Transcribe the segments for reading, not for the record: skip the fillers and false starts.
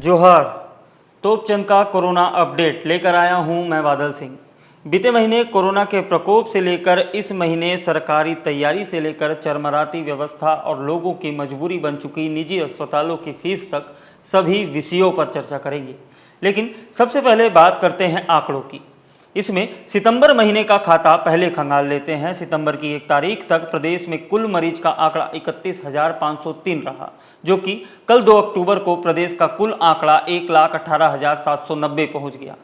जोहार। तोपचंद का corona update लेकर आया हूं मैं बादल सिंह। बीते महीने कोरोना के प्रकोप से लेकर इस महीने सरकारी तैयारी से लेकर चरमराती व्यवस्था और लोगों की मजबूरी बन चुकी निजी अस्पतालों की फीस तक सभी विषयों पर चर्चा करेंगे। लेकिन सबसे पहले बात करते हैं आंकड़ों की। इसमें सितंबर महीने का खाता पहले खंगाल लेते हैं। सितंबर की 1 तारीख तक प्रदेश में कुल मरीज का आंकड़ा 31,503 रहा, जो कि कल 2 अक्टूबर को प्रदेश का कुल आंकड़ा 1,18,790 पहुंच गया।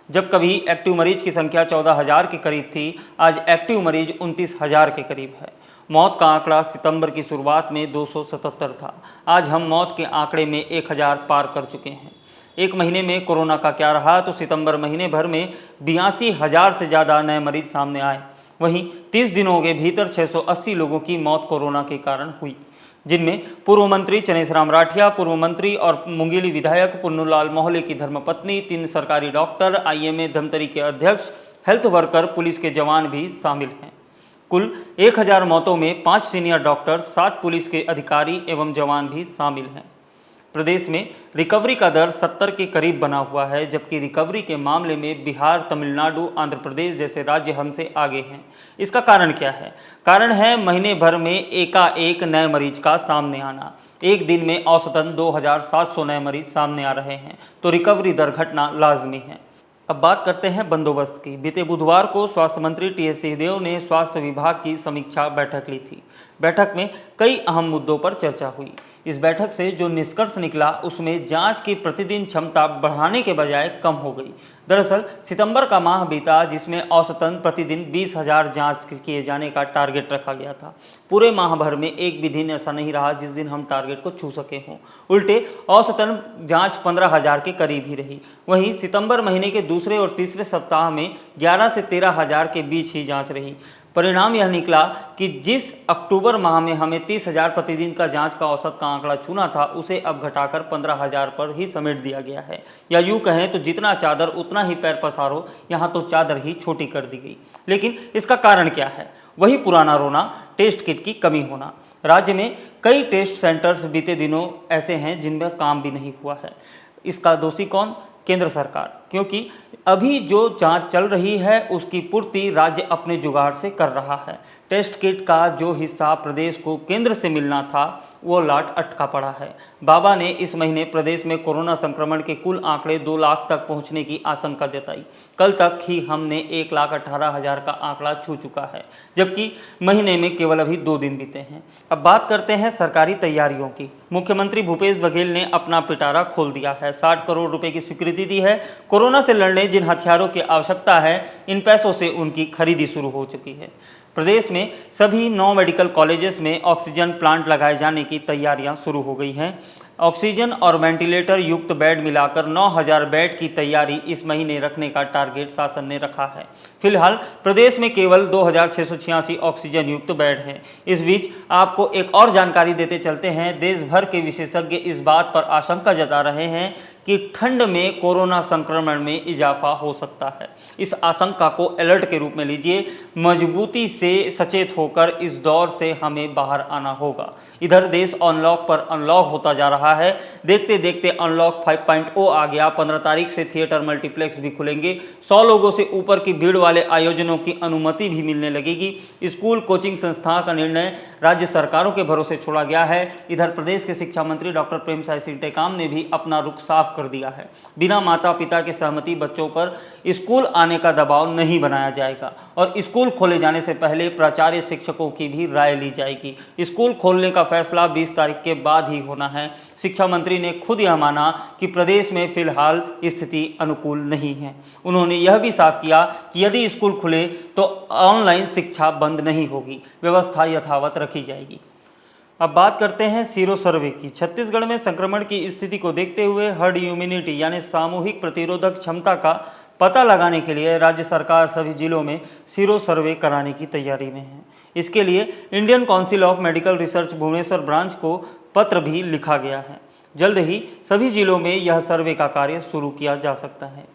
जब कभी एक्टिव मरीज की संख्या 14,000 के करीब थी, आज एक्टिव मरीज 29,000 के करीब है। मौत का आंकड़ा सितंबर की शुरुआत में 277 था, आज हम मौत के आंकड़े में 1,000 पार कर चुके हैं। एक महीने में कोरोना का क्या रहा, तो सितंबर महीने भर में 82,000 से ज़्यादा नए मरीज सामने आए। वहीं 30 दिनों के भीतर 680 लोगों की मौत कोरोना के कारण हुई, जिनमें पूर्व मंत्री चनेसराम राठिया, पूर्व मंत्री और मुंगेली विधायक पुन्नूलाल मोहले की धर्मपत्नी, 3 सरकारी डॉक्टर, IMA धमतरी के अध्यक्ष, हेल्थ वर्कर, पुलिस के जवान भी शामिल हैं। कुल 1,000 मौतों में 5 सीनियर डॉक्टर, 7 पुलिस के अधिकारी एवं जवान भी शामिल हैं। प्रदेश में रिकवरी का दर 70 के करीब बना हुआ है, जबकि रिकवरी के मामले में बिहार, तमिलनाडु, आंध्र प्रदेश जैसे राज्य हमसे आगे हैं। इसका कारण क्या है? कारण है महीने भर में एकाएक नए मरीज का सामने आना। एक दिन में औसतन 2,700 नए मरीज सामने आ रहे हैं, तो रिकवरी दर घटना लाजमी है। अब बात करते हैं बंदोबस्त की। बीते बुधवार को स्वास्थ्य मंत्री TS सिंहदेव ने स्वास्थ्य विभाग की समीक्षा बैठक ली थी। बैठक में कई अहम मुद्दों पर चर्चा हुई। इस बैठक से जो निष्कर्ष निकला, उसमें जांच की प्रतिदिन क्षमता बढ़ाने के बजाय कम हो गई। दरअसल सितंबर का माह बीता, जिसमें औसतन प्रतिदिन 20,000 जांच किए जाने का टारगेट रखा गया था। पूरे माह भर में एक भी दिन ऐसा नहीं रहा जिस दिन हम टारगेट को छू सके हों। उल्टे औसतन जांच 15,000 के करीब ही रही। वहीं सितंबर महीने के दूसरे और तीसरे सप्ताह में 11 से 13,000 के बीच ही जाँच रही। परिणाम यह निकला कि जिस अक्टूबर माह में हमें 30,000 प्रतिदिन का जांच का औसत का आंकड़ा छूना था, उसे अब घटाकर 15,000 पर ही समेट दिया गया है। या यूँ कहें तो जितना चादर उतना ही पैर पसारो, यहाँ तो चादर ही छोटी कर दी गई। लेकिन इसका कारण क्या है? वही पुराना रोना, टेस्ट किट की कमी होना। राज्य में कई टेस्ट सेंटर्स बीते दिनों ऐसे हैं जिनमें काम भी नहीं हुआ है। इसका दोषी कौन? केंद्र सरकार, क्योंकि अभी जो जांच चल रही है उसकी पूर्ति राज्य अपने जुगाड़ से कर रहा है। टेस्ट किट का जो हिस्सा प्रदेश को केंद्र से मिलना था, वो लाट अटका पड़ा है। बाबा ने इस महीने प्रदेश में कोरोना संक्रमण के कुल आंकड़े 2 लाख तक पहुंचने की आशंका जताई। कल तक ही हमने 1,18,000 का आंकड़ा छू चुका है, जबकि महीने में केवल अभी 2 दिन बीते हैं। अब बात करते हैं सरकारी तैयारियों की। मुख्यमंत्री भूपेश बघेल ने अपना पिटारा खोल दिया है। 60 करोड़ रुपए की स्वीकृति दी है। कोरोना से लड़ने जिन हथियारों की आवश्यकता है, इन पैसों से उनकी खरीदी शुरू हो चुकी है। प्रदेश में सभी 9 मेडिकल कॉलेजेस में ऑक्सीजन प्लांट लगाए जाने की तैयारियां शुरू हो गई हैं। ऑक्सीजन और वेंटिलेटर युक्त बेड मिलाकर 9,000 बेड की तैयारी इस महीने रखने का टारगेट शासन ने रखा है। फिलहाल प्रदेश में केवल 2,686 ऑक्सीजन युक्त बेड हैं। इस बीच आपको एक और जानकारी देते चलते हैं। देश भर के विशेषज्ञ इस बात पर आशंका जता रहे हैं कि ठंड में कोरोना संक्रमण में इजाफा हो सकता है। इस आशंका को अलर्ट के रूप में लीजिए। मजबूती से सचेत होकर इस दौर से हमें बाहर आना होगा। इधर देश अनलॉक पर अनलॉक होता जा रहा है। देखते देखते अनलॉक 5.0 आ गया। 15 तारीख से थिएटर, मल्टीप्लेक्स भी खुलेंगे। 100 लोगों से ऊपर की भीड़ वाले आयोजनों की अनुमति भी मिलने लगेगी। स्कूल, कोचिंग संस्था का निर्णय राज्य सरकारों के भरोसे छोड़ा गया है। इधर प्रदेश के शिक्षा मंत्री डॉक्टर प्रेमसाय सिंह टेकाम ने भी अपना रुख साफ कर दिया है। बिना माता पिता के सहमति बच्चों पर स्कूल आने का दबाव नहीं बनाया जाएगा और स्कूल खोले जाने से पहले प्राचार्य, शिक्षकों की भी राय ली जाएगी। स्कूल खोलने का फैसला 20 तारीख के बाद ही होना है। शिक्षा मंत्री ने खुद यह माना कि प्रदेश में फिलहाल स्थिति अनुकूल नहीं है। उन्होंने यह भी साफ किया कि यदि स्कूल खुले तो ऑनलाइन शिक्षा बंद नहीं होगी, व्यवस्था यथावत रखी जाएगी। अब बात करते हैं सीरो सर्वे की। छत्तीसगढ़ में संक्रमण की स्थिति को देखते हुए हर्ड इम्यूनिटी यानी सामूहिक प्रतिरोधक क्षमता का पता लगाने के लिए राज्य सरकार सभी जिलों में सीरो सर्वे कराने की तैयारी में है। इसके लिए Indian Council of Medical Research Bhubaneswar branch को पत्र भी लिखा गया है। जल्द ही सभी जिलों में यह सर्वे का कार्य शुरू किया जा सकता है।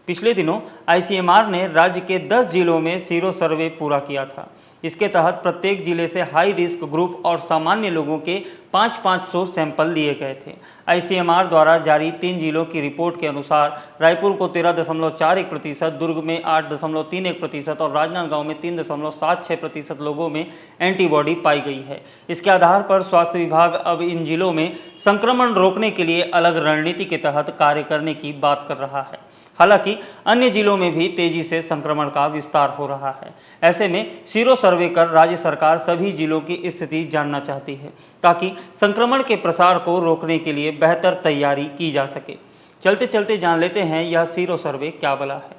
पिछले दिनों आईसीएमआर ने राज्य के 10 जिलों में सीरो सर्वे पूरा किया था। इसके तहत प्रत्येक जिले से हाई रिस्क ग्रुप और सामान्य लोगों के 500 सैंपल लिए गए थे। आईसीएमआर द्वारा जारी 3 जिलों की रिपोर्ट के अनुसार रायपुर को 13.41%, दुर्ग में 8.31% और राजनांदगांव में 3.76% लोगों में एंटीबॉडी पाई गई है। इसके आधार पर स्वास्थ्य विभाग अब इन जिलों में संक्रमण रोकने के लिए अलग रणनीति के तहत कार्य करने की बात कर रहा है। हालांकि अन्य जिलों में भी तेजी से संक्रमण का विस्तार हो रहा है। ऐसे में सीरो सर्वे कर राज्य सरकार सभी जिलों की स्थिति जानना चाहती है ताकि संक्रमण के प्रसार को रोकने के लिए बेहतर तैयारी की जा सके। चलते चलते जान लेते हैं यह सीरो सर्वे क्या भला है।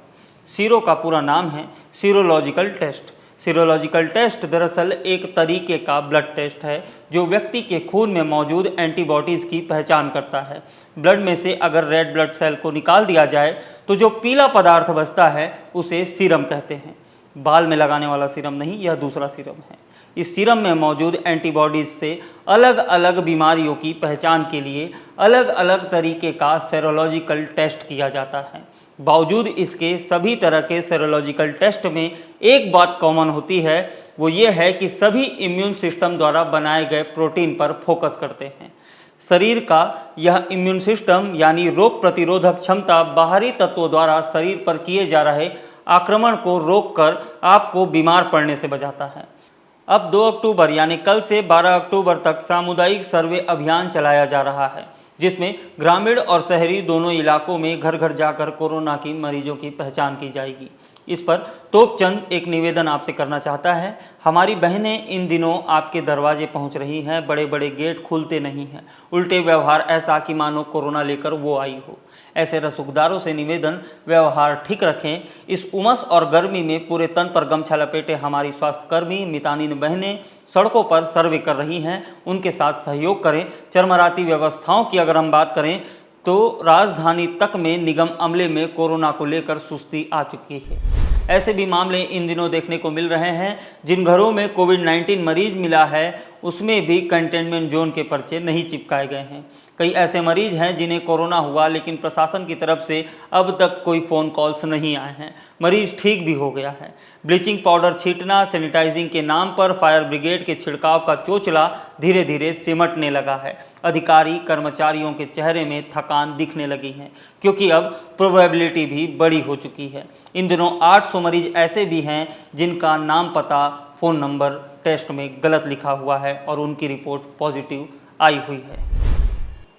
सीरो का पूरा नाम है सीरोलॉजिकल टेस्ट। सीरोलॉजिकल टेस्ट दरअसल एक तरीके का ब्लड टेस्ट है जो व्यक्ति के खून में मौजूद एंटीबॉडीज़ की पहचान करता है। ब्लड में से अगर रेड ब्लड सेल को निकाल दिया जाए तो जो पीला पदार्थ बचता है उसे सीरम कहते हैं। बाल में लगाने वाला सीरम नहीं, यह दूसरा सीरम है। इस सीरम में मौजूद एंटीबॉडीज़ से अलग अलग बीमारियों की पहचान के लिए अलग अलग तरीके का सेरोलॉजिकल टेस्ट किया जाता है। बावजूद इसके सभी तरह के सेरोलॉजिकल टेस्ट में एक बात कॉमन होती है, वो ये है कि सभी इम्यून सिस्टम द्वारा बनाए गए प्रोटीन पर फोकस करते हैं। शरीर का यह इम्यून सिस्टम यानी रोग प्रतिरोधक क्षमता बाहरी तत्वों द्वारा शरीर पर किए जा रहे आक्रमण को रोककर आपको बीमार पड़ने से बचाता है। अब 2 अक्टूबर यानी कल से 12 अक्टूबर तक सामुदायिक सर्वे अभियान चलाया जा रहा है, जिसमें ग्रामीण और शहरी दोनों इलाकों में घर घर जाकर कोरोना की मरीजों की पहचान की जाएगी। इस पर तोपचंद एक निवेदन आपसे करना चाहता है। हमारी बहनें इन दिनों आपके दरवाजे पहुंच रही हैं, बड़े बड़े गेट खुलते नहीं हैं, उल्टे व्यवहार ऐसा कि मानो कोरोना लेकर वो आई हो। ऐसे रसूखदारों से निवेदन, व्यवहार ठीक रखें। इस उमस और गर्मी में पूरे तन पर गमछा लपेटे हमारी स्वास्थ्यकर्मी मितानिन बहनें सड़कों पर सर्वे कर रही हैं, उनके साथ सहयोग करें। चरमराती व्यवस्थाओं की अगर हम बात करें तो राजधानी तक में निगम अमले में कोरोना को लेकर सुस्ती आ चुकी है। ऐसे भी मामले इन दिनों देखने को मिल रहे हैं। जिन घरों में कोविड-19 मरीज मिला है उसमें भी कंटेनमेंट जोन के पर्चे नहीं चिपकाए गए हैं। कई ऐसे मरीज हैं जिन्हें कोरोना हुआ लेकिन प्रशासन की तरफ से अब तक कोई फ़ोन कॉल्स नहीं आए हैं। मरीज ठीक भी हो गया है। ब्लीचिंग पाउडर छींटना, सैनिटाइजिंग के नाम पर फायर ब्रिगेड के छिड़काव का चोचला धीरे धीरे सिमटने लगा है। अधिकारी कर्मचारियों के चेहरे में थकान दिखने लगी है क्योंकि अब प्रोबेबिलिटी भी बड़ी हो चुकी है। इन दिनों 800 मरीज ऐसे भी हैं जिनका नाम, पता, फ़ोन नंबर टेस्ट में गलत लिखा हुआ है और उनकी रिपोर्ट पॉजिटिव आई हुई है।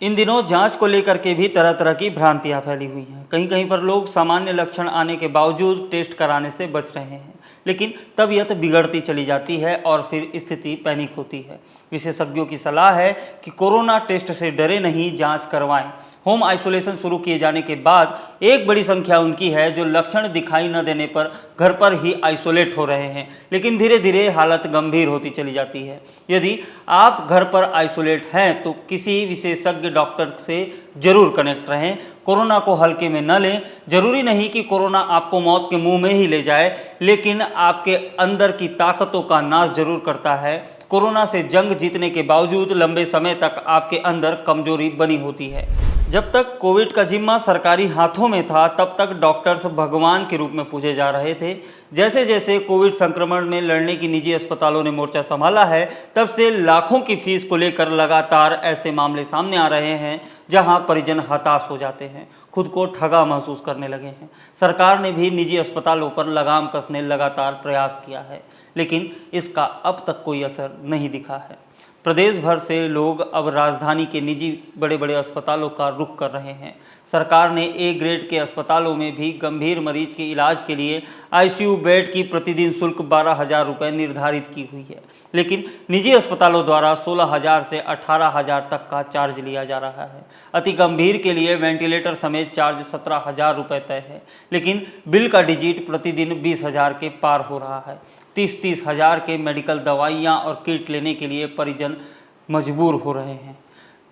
इन दिनों जांच को लेकर के भी तरह तरह की भ्रांतियां फैली हुई हैं। कहीं कहीं पर लोग सामान्य लक्षण आने के बावजूद टेस्ट कराने से बच रहे हैं, लेकिन तबीयत बिगड़ती चली जाती है और फिर स्थिति पैनिक होती है। विशेषज्ञों की सलाह है कि कोरोना टेस्ट से डरे नहीं, जांच करवाएं। होम आइसोलेशन शुरू किए जाने के बाद एक बड़ी संख्या उनकी है जो लक्षण दिखाई न देने पर घर पर ही आइसोलेट हो रहे हैं, लेकिन धीरे धीरे हालत गंभीर होती चली जाती है। यदि आप घर पर आइसोलेट हैं तो किसी विशेषज्ञ डॉक्टर से जरूर कनेक्ट रहें। कोरोना को हल्के में न लें। जरूरी नहीं कि कोरोना आपको मौत के मुंह में ही ले जाए, लेकिन आपके अंदर की ताकतों का नाश जरूर करता है। कोरोना से जंग जीतने के बावजूद लंबे समय तक आपके अंदर कमजोरी बनी होती है। जब तक कोविड का जिम्मा सरकारी हाथों में था तब तक डॉक्टर्स भगवान के रूप में पूजे जा रहे थे। जैसे जैसे कोविड संक्रमण में लड़ने की निजी अस्पतालों ने मोर्चा संभाला है, तब से लाखों की फीस को लेकर लगातार ऐसे मामले सामने आ रहे हैं जहां परिजन हताश हो जाते हैं, खुद को ठगा महसूस करने लगे हैं। सरकार ने भी निजी अस्पतालों पर लगाम कसने लगातार प्रयास किया है, लेकिन इसका अब तक कोई असर नहीं दिखा है। प्रदेश भर से लोग अब राजधानी के निजी बड़े बड़े अस्पतालों का रुख कर रहे हैं। सरकार ने ए ग्रेड के अस्पतालों में भी गंभीर मरीज के इलाज के लिए आईसीयू बेड की प्रतिदिन शुल्क 12,000 रुपये निर्धारित की हुई है, लेकिन निजी अस्पतालों द्वारा 16,000 से 18,000 तक का चार्ज लिया जा रहा है। अति गंभीर के लिए वेंटिलेटर समेत चार्ज 17,000 रुपये तय है, लेकिन बिल का डिजिट प्रतिदिन 20,000 के पार हो रहा है। 30-30 हज़ार के मेडिकल दवाइयाँ और किट लेने के लिए परिजन मजबूर हो रहे हैं।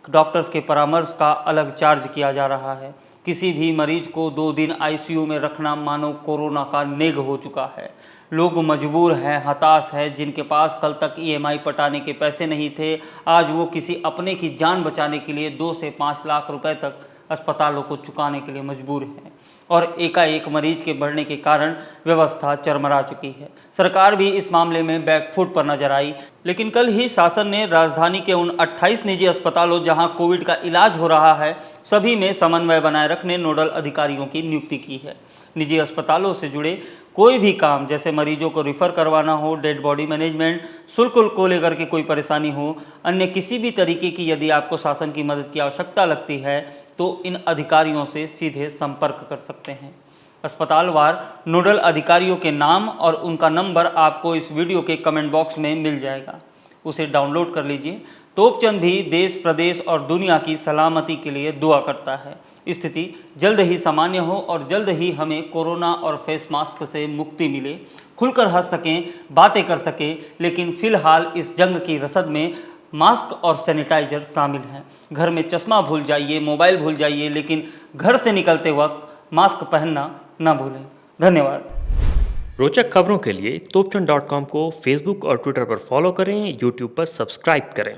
डॉक्टर्स के परामर्श का अलग चार्ज किया जा रहा है। किसी भी मरीज को 2 दिन आईसीयू में रखना मानो कोरोना का नेग हो चुका है। लोग मजबूर हैं, हताश हैं। जिनके पास कल तक ईएमआई पटाने के पैसे नहीं थे, आज वो किसी अपने की जान बचाने के लिए 2 से 5 लाख रुपए तक अस्पतालों को चुकाने के लिए मजबूर हैं और एकाएक मरीज के बढ़ने के कारण व्यवस्था चरमरा चुकी है। सरकार भी इस मामले में बैकफुट पर नजर आई, लेकिन कल ही शासन ने राजधानी के उन 28 निजी अस्पतालों जहां कोविड का इलाज हो रहा है सभी में समन्वय बनाए रखने नोडल अधिकारियों की नियुक्ति की है। निजी अस्पतालों से जुड़े कोई भी काम जैसे मरीजों को रिफ़र करवाना हो, डेड बॉडी मैनेजमेंट, शुल्क को लेकर के कोई परेशानी हो, अन्य किसी भी तरीके की यदि आपको शासन की मदद की आवश्यकता लगती है तो इन अधिकारियों से सीधे संपर्क कर सकते हैं। अस्पतालवार नोडल अधिकारियों के नाम और उनका नंबर आपको इस वीडियो के कमेंट बॉक्स में मिल जाएगा, उसे डाउनलोड कर लीजिए। तोपचंद भी देश, प्रदेश और दुनिया की सलामती के लिए दुआ करता है स्थिति जल्द ही सामान्य हो और जल्द ही हमें कोरोना और फेस मास्क से मुक्ति मिले, खुलकर हंस सकें, बातें कर सकें। लेकिन फिलहाल इस जंग की रसद में मास्क और सैनिटाइजर शामिल हैं। घर में चश्मा भूल जाइए, मोबाइल भूल जाइए, लेकिन घर से निकलते वक्त मास्क पहनना न भूलें। धन्यवाद। रोचक खबरों के लिए तोपचंद.com को फेसबुक और ट्विटर पर फॉलो करें, यूट्यूब पर सब्सक्राइब करें।